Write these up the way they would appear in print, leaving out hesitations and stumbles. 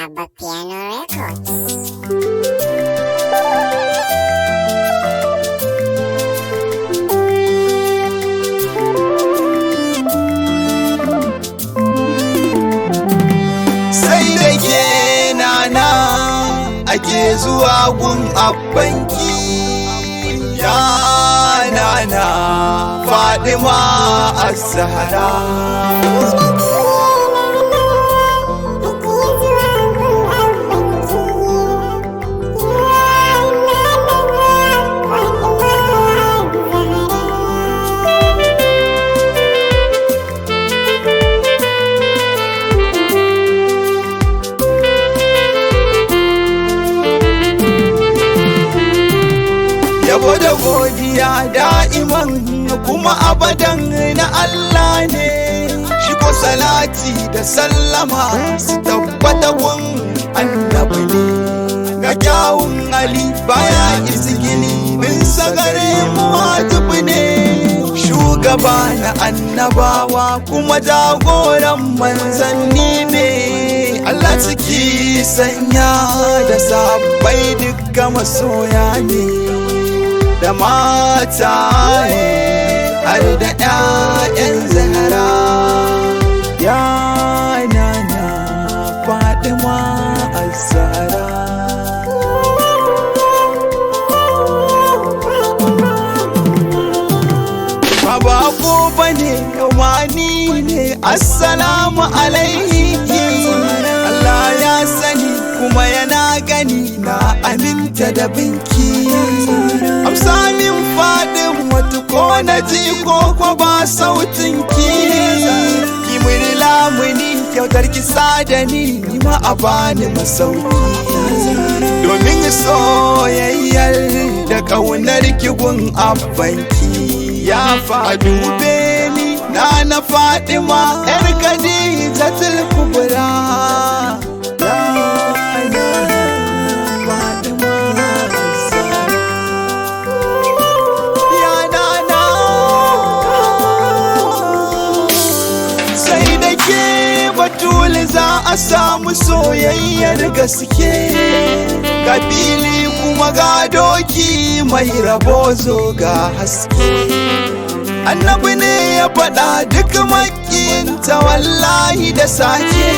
Abba Piano Records. Sai da ke nana ake zuwa gun abbanki ya nana Fadima Az-Zahra. Yabo da godiya da'iman kuma abadan na Allah ne, shi ko salati da sallama su tabbata gun annabi ne. Ga kyawun hali baya izgili bin sagare muwajibi ne, shugaba na annabawa kuma jagoran manzanni ne. Allah ciki sanya da sabbai dukka masoya ne, da mata har da 'ya'yan Zahra. Ya nana Fatima Az-Zahra. Ba bako bane yawani ne, assalamu alaihi. Allah ya sani kuma yana gani, na aminta da binki. Amsa min faɗin wata ko na ji ko ba sautin ki mun lamuni kyautar ki da ni ma a bani masauki, domin soyayyar da ƙaunar ki gun abbanki ya faɗi ni na Fatima 'yar Khadijah Kubra. Batuli za a samu soyayyar gaske, ga fili kuma ga doki mai rabo zo ga haske. Annabi ne ya faɗa duk makiyinta wallahi da sake,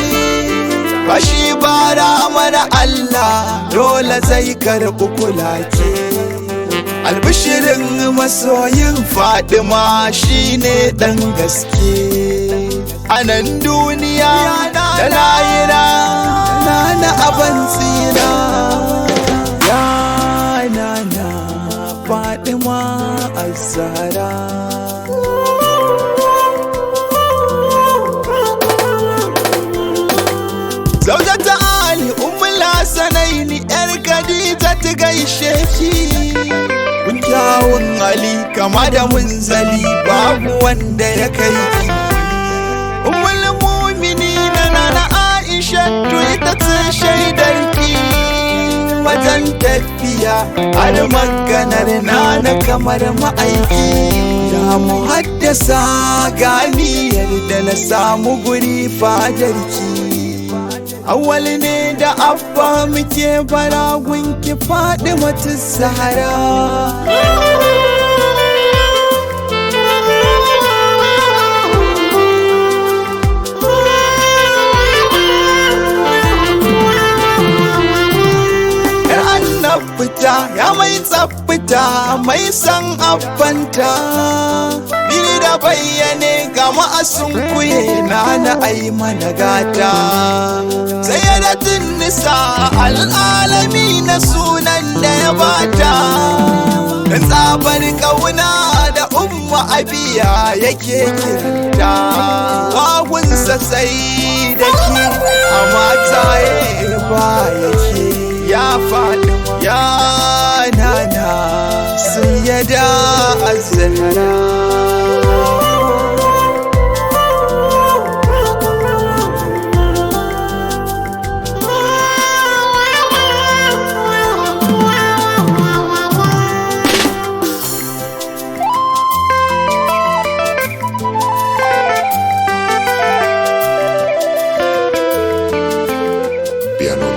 bashi bara mana Allah dole zai karɓi kulake. Albishirin masoyin Fatima shine ɗan gaske, a nan duniya da lahira na abin tsira. Ya nana Fatima Az-Zahra. Zaujata Ali Ummul Hasanaini 'yar Khadijah ta gaishe ki, kun kyawun hali kama da munzali babu wanda ya kai ki. Ummul mu'minina na Aisha ita ce shaidarki, wajen tafiya har maganar na kamar ma'aiki. Ya muhaddasa gani yadda na samu guri fadarki, awwal ne da abba muke baragunki Fadimatu Zahra. Ya mai tsafta mai san abbanta, biri da bayyane ga ma'asun kuye na ai mana gata. Sayyidatun nisa al'alami na sunan da ya bata, dan tsabar kauna da umma abiya yake kiranta. Wawunsa sai da ki a mata ba yake. Ya Fatima ya nana sayyada Az-Zahra. piano